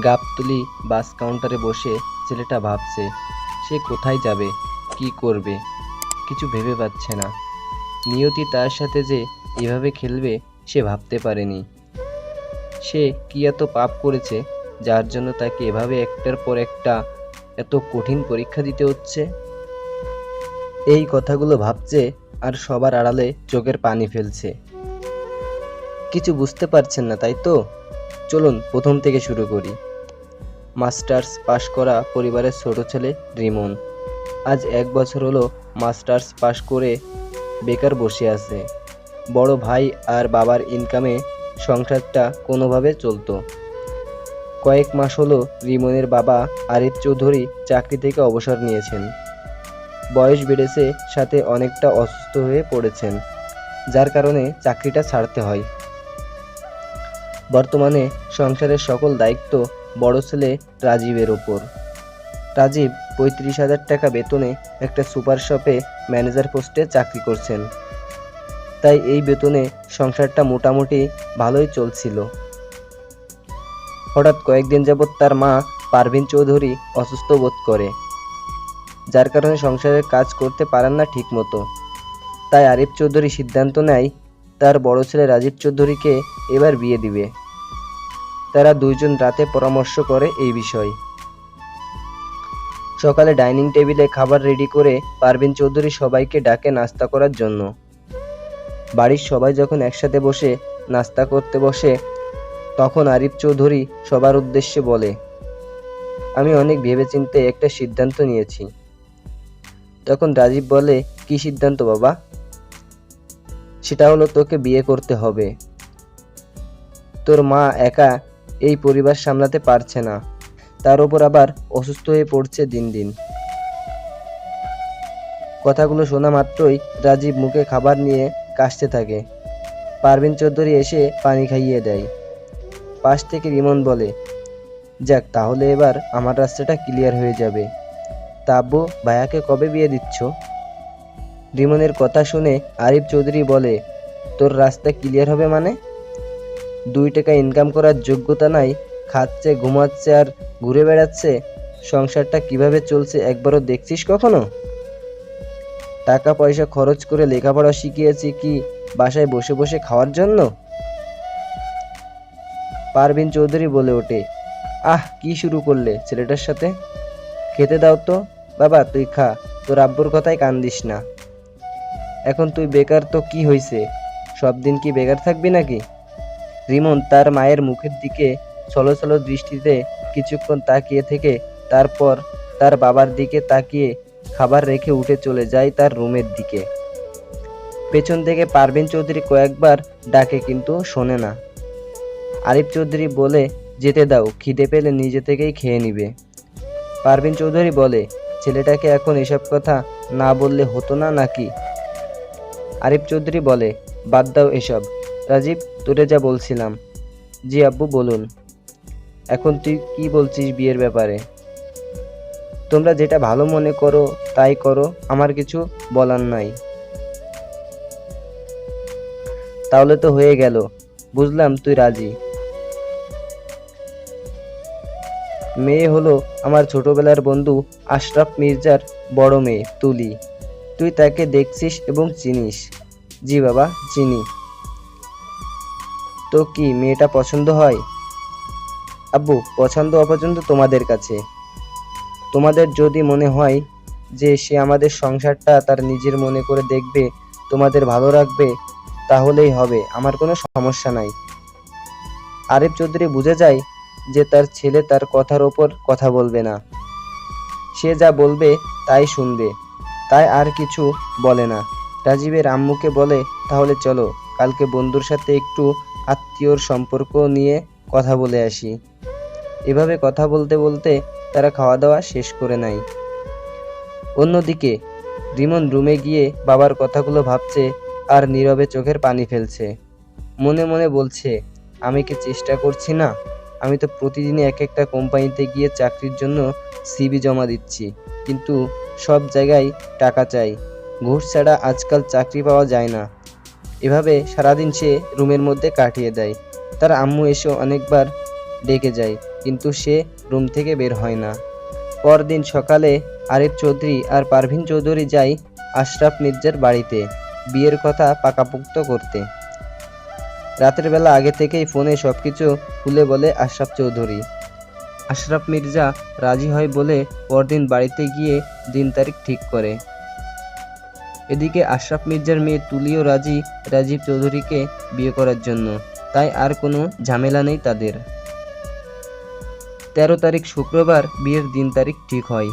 গাবতলী বাস কাউন্টারে বসে ছেলেটা ভাবছে সে কোথায় যাবে, কি করবে, কিছু ভেবে পাচ্ছে না। নিয়তি তার সাথে যে এভাবে খেলবে সে ভাবতে পারেনি। সে কি এত পাপ করেছে যার জন্য তাকে এভাবে একটার পর একটা এত কঠিন পরীক্ষা দিতে হচ্ছে। এই কথাগুলো ভাবছে আর সবার আড়ালে চোখের পানি ফেলছে। কিছু বুঝতে পারছেন না তাই তো? চলুন প্রথম থেকে শুরু করি। মাস্টার্স পাশ করা পরিবারের ছোট ছেলে রিমন আজ 1 বছর হলো মাস্টার্স পাশ করে বেকার বসে আছে। বড় ভাই আর বাবার ইনকামে সংসারটা কোনোভাবে চলতো। কয়েক মাস হলো রিমনের বাবা আরিফ চৌধুরী চাকরি থেকে অবসর নিয়েছেন। বয়স বেড়েছে, সাথে অনেকটা অসুস্থ হয়ে পড়েছেন, যার কারণে চাকরিটা ছাড়তে হয়। বর্তমানে সংসারের সকল দায়িত্ব বড় ছেলে রাজীবের ওপর। রাজীব 35,000 টাকা বেতনে একটা সুপার শপে ম্যানেজার পোস্টে চাকরি করছেন। তাই এই বেতনে সংসারটা মোটামুটি ভালোই চলছিল। হঠাৎ কয়েকদিন যাবৎ তার মা পারভিন চৌধুরী অসুস্থ বোধ করে, যার কারণে সংসারের কাজ করতে পারেন না ঠিকমতো। তাই আরিফ চৌধুরী সিদ্ধান্ত নেয় তার বড় ছেলে রাজীব চৌধুরীকে এবার বিয়ে দিবে। তারা দুইজন রাতে পরামর্শ করে এই বিষয়। সকালে ডাইনিং টেবিলে খাবার রেডি করে পারভিন চৌধুরী সবাইকে ডাকে নাস্তা করার জন্য। বাড়ির সবাই যখন একসাথে বসে নাস্তা করতে বসে, তখন আরিফ চৌধুরী সবার উদ্দেশ্যে বলে, আমি অনেক ভেবেচিন্তে একটা সিদ্ধান্ত নিয়েছি। তখন রাজীব বলে, কি সিদ্ধান্ত বাবা? সেটা হলো তোকে বিয়ে করতে হবে। তোর মা একা এই পরিবার সামলাতে পারছে না, তার উপর আবার অসুস্থ হয়ে পড়ছে দিন দিন। কথাগুলো শোনা মাত্রই রাজীব মুখে খাবার নিয়ে কাশতে থাকে। পারভিন চৌধুরী এসে পানি খাইয়ে দেয়। পাশ থেকে রিমন বলে, যাক, তাহলে এবার আমার রাস্তাটা ক্লিয়ার হয়ে যাবে। তা আব্বু, ভাইয়াকে কবে বিয়ে দিচ্ছ? রিমনের কথা শুনে আরিফ চৌধুরী বলে, তোর রাস্তা ক্লিয়ার হবে মানে? 2 টাকা ইনকাম করার যোগ্যতা নাই, খাচ্ছে, ঘুমাচ্ছে আর ঘুরে বেড়াচ্ছে। সংসারটা কিভাবে চলছে একবারও দেখছিস কখনো? টাকা পয়সা খরচ করে লেখাপড়া শিখিয়েছি কি বাসায় বসে বসে খাওয়ার জন্য? পারভিন চৌধুরী বলে ওঠে, আহ, কি শুরু করলে ছেলেটার সাথে? খেতে দাও তো। বাবা তুই খা, তোর আব্বুর কথায় কান দিস না। এখন তুই বেকার তো কি হইছে, সব দিন কি বেকার থাকবি নাকি? রিমন তার মায়ের মুখের দিকে ছলছল দৃষ্টিতে কিছুক্ষণ তাকিয়ে থেকে তারপর তার বাবার দিকে তাকিয়ে খাবার রেখে উঠে চলে যায় তার রুমের দিকে। পেছন থেকে পারভিন চৌধুরী কয়েকবার ডাকে কিন্তু শোনে না। আরিফ চৌধুরী বলে, যেতে দাও, খিদে পেলে নিজে থেকেই খেয়ে নিবে। পারভিন চৌধুরী বলে, ছেলেটাকে এখন এসব কথা না বললে হতো না নাকি? আরিফ চৌধুরী বলে, বাদ দাও এসব। রাজীব, তোরে যা বলছিলাম। জি আব্বু বলুন। এখন তুই কি বলছিস বিয়ের ব্যাপারে? তোমরা যেটা ভালো মনে করো তাই করো, আমার কিছু বলার নাই। তাহলে তো হয়ে গেল, বুঝলাম তুই রাজি। মেয়ে হলো আমার ছোটবেলার বন্ধু আশরাফ মির্জার বড় মেয়ে তুলি। তুই তাকে দেখছিস এবং চিনিস? জি বাবা, চিনি। তো কি মেয়েটা পছন্দ হয়? আব্বু, পছন্দ অপছন্দ তোমাদের কাছে। তোমাদের যদি মনে হয় যে সে আমাদের সংসারটা তার নিজের মনে করে দেখবে, তোমাদের ভালো রাখবে, তাহলেই হবে, আমার কোনো সমস্যা নাই। আরিফ চৌধুরী বুঝে যায় যে তার ছেলে তার কথার ওপর কথা বলবে না, সে যা বলবে তাই শুনবে, তাই আর কিছু বলে না। রাজীবের আম্মুকে বলে, তাহলে চলো কালকে বন্ধুর সাথে একটু আত্মীয়র সম্পর্ক নিয়ে কথা বলে আসি। এভাবে কথা বলতে বলতে তারা খাওয়া দাওয়া শেষ করে নেয়। অন্যদিকে রিমন রুমে গিয়ে বাবার কথাগুলো ভাবছে আর নীরবে চোখের পানি ফেলছে। মনে মনে বলছে, আমি কি চেষ্টা করছি না? আমি তো প্রতিদিনই এক একটা কোম্পানিতে গিয়ে চাকরির জন্য সিভি জমা দিচ্ছি, কিন্তু সব জায়গায় টাকা চাই, ঘুষ ছাড়া আজকাল চাকরি পাওয়া যায় না। এভাবে সারাদিন সে রুমের মধ্যে কাটিয়ে দেয়। তার আম্মু এসে অনেকবার ডেকে যায়, কিন্তু সে রুম থেকে বের হয় না। পরদিন সকালে আরিফ চৌধুরী আর পারভিন চৌধুরী যায় আশরাফ মির্জার বাড়িতে বিয়ের কথা পাকাপোক্ত করতে। রাতের বেলা আগে থেকেই ফোনে সবকিছু খুলে বলে আশরাফ চৌধুরী। আশরাফ মির্জা রাজি হয় বলে পরদিন বাড়িতে গিয়ে দিন তারিখ ঠিক করে। এদিকে আশরাফ মির্জার মেয়ে তুলিও রাজি রাজীব চৌধুরীকে বিয়ে করার জন্য, তাই আর কোনো ঝামেলা নেই তাদের। 13 তারিখ শুক্রবার বিয়ের দিন তারিখ ঠিক হয়।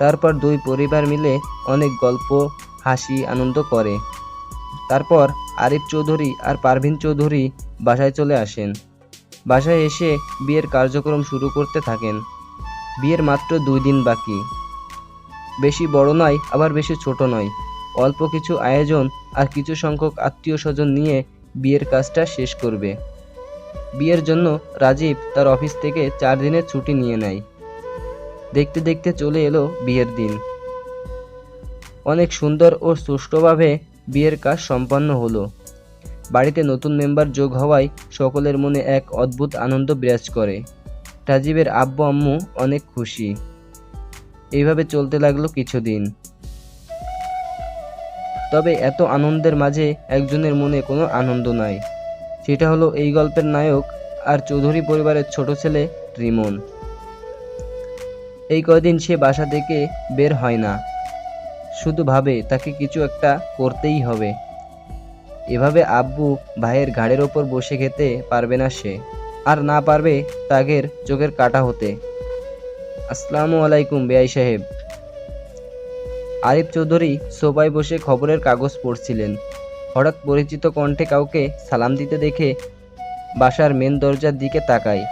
তারপর দুই পরিবার মিলে অনেক গল্প, হাসি, আনন্দ করে। তারপর আরিফ চৌধুরী আর পারভিন চৌধুরী বাসায় চলে আসেন। বাসায় এসে বিয়ের কার্যক্রম শুরু করতে থাকেন। বিয়ের মাত্র 2 দিন বাকি। বেশি বড় নয়, আবার বেশি ছোট নয়। অল্প কিছু আয়োজন আর কিছু সংখ্যক আত্মীয় স্বজন নিয়ে বিয়ের কাজটা শেষ করবে। বিয়ের জন্য রাজীব তার অফিস থেকে 4 দিনের ছুটি নিয়ে নেয়। দেখতে দেখতে চলে এলো বিয়ের দিন। অনেক সুন্দর ও সুষ্ঠুভাবে বিয়ের কাজ সম্পন্ন হলো। বাড়িতে নতুন মেম্বার যোগ হওয়ায় সকলের মনে এক অদ্ভুত আনন্দ বিরাজ করে। রাজীবের আব্বু আম্মু অনেক খুশি। এইভাবে চলতে লাগলো কিছুদিন। তবে এত আনন্দের মাঝে একজনের মনে কোনো আনন্দ নাই। সেটা হলো এই গল্পের নায়ক আর চৌধুরী পরিবারের ছোট ছেলে রিমন। এই কয়দিন সে বাসা থেকে বের হয় না, শুধু ভাবে তাকে কিছু একটা করতেই হবে। এভাবে আব্বু ভাইয়ের ঘাড়ের ওপর বসে খেতে পারবে না সে, আর না পারবে তাগের চোখের কাটা হতে। আসসালামু আলাইকুম বেয়াই সাহেব। আরিফ চৌধুরী সোফায় বসে খবরের কাগজ পড়ছিলেন। হঠাৎ পরিচিত কণ্ঠে কাউকে সালাম দিতে দেখে বাসার মেন দরজার দিকে তাকায়।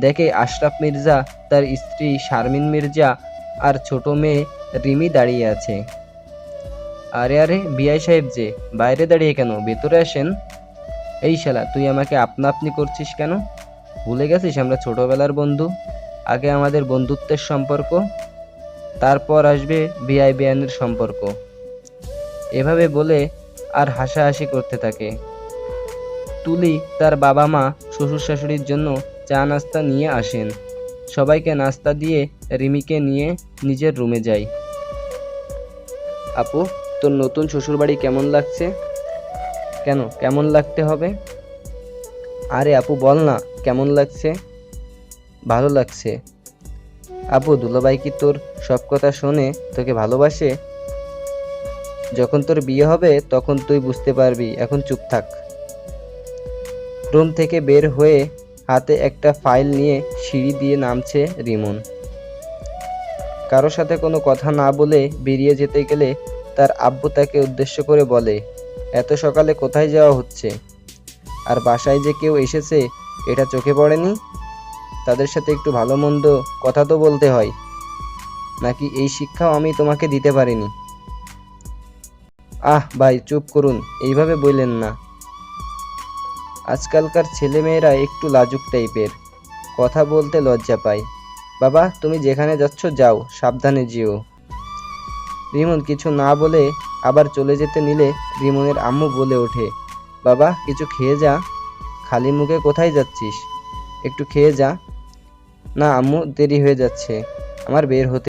দেখে আশরাফ মির্জা, তার স্ত্রী শারমিন মির্জা আর ছোট মেয়ে রিমি দাঁড়িয়ে আছে। আরে আরে বিআই সাহেব যে, বাইরে দাঁড়িয়ে কেন, ভেতরে আসেন। এই শালা, তুই আমাকে আপনা আপনি করছিস কেন? ভুলে গেছিস আমরা ছোটবেলার বন্ধু? আগে আমাদের বন্ধুত্বের সম্পর্ক, তারপর আসবে বিআই বিয়ানের সম্পর্ক। এভাবে বলে আর হাসাহাসি করতে থাকে। তুলি তার বাবা মা শ্বশুর শাশুড়ির জন্য চা নাস্তা নিয়ে আসেন। সবাইকে নাস্তা দিয়ে রিমিকে নিয়ে নিজের রুমে যায়। আপু, তোর নতুন শ্বশুরবাড়ি কেমন লাগছে? কেন, কেমন লাগতে হবে? আরে আপু বল না, কেমন লাগছে? ভালো লাগছে। আপু, দুলাভাই কি তোর সব কথা শোনে, তোকে ভালোবাসে? যখন তোর বিয়ে হবে তখন তুই বুঝতে পারবি, এখন চুপ থাক। রুম থেকে বের হয়ে হাতে একটা ফাইল নিয়ে সিঁড়ি দিয়ে নামছে রিমন। কারো সাথে কোনো কথা না বলে বেরিয়ে যেতে গেলে তার আব্বু তাকে উদ্দেশ্য করে বলে, এত সকালে কোথায় যাওয়া হচ্ছে? আর বাসায় যে কেউ এসেছে এটা চোখে পড়েনি? তাদের সাথে একটু ভালো মন্দ কথা তো বলতে হয়, নাকি এই শিক্ষাও আমি তোমাকে দিতে পারিনি? আহ ভাই, চুপ করুন, এইভাবে বললেন না। আজকালকার ছেলেমেয়েরা একটু লাজুক টাইপের, কথা বলতে লজ্জা পায়। বাবা, তুমি যেখানে যাচ্ছ যাও, সাবধানে যেও। রিমন কিছু না বলে আবার চলে যেতে নিলে রিমনের আম্মু বলে ওঠে, বাবা কিছু খেয়ে যা। খালি মুখে কোথায় যাচ্ছিস? একটু খেয়ে যা। না আম্মু, দেরি হয়ে যাচ্ছে আমার বের হতে।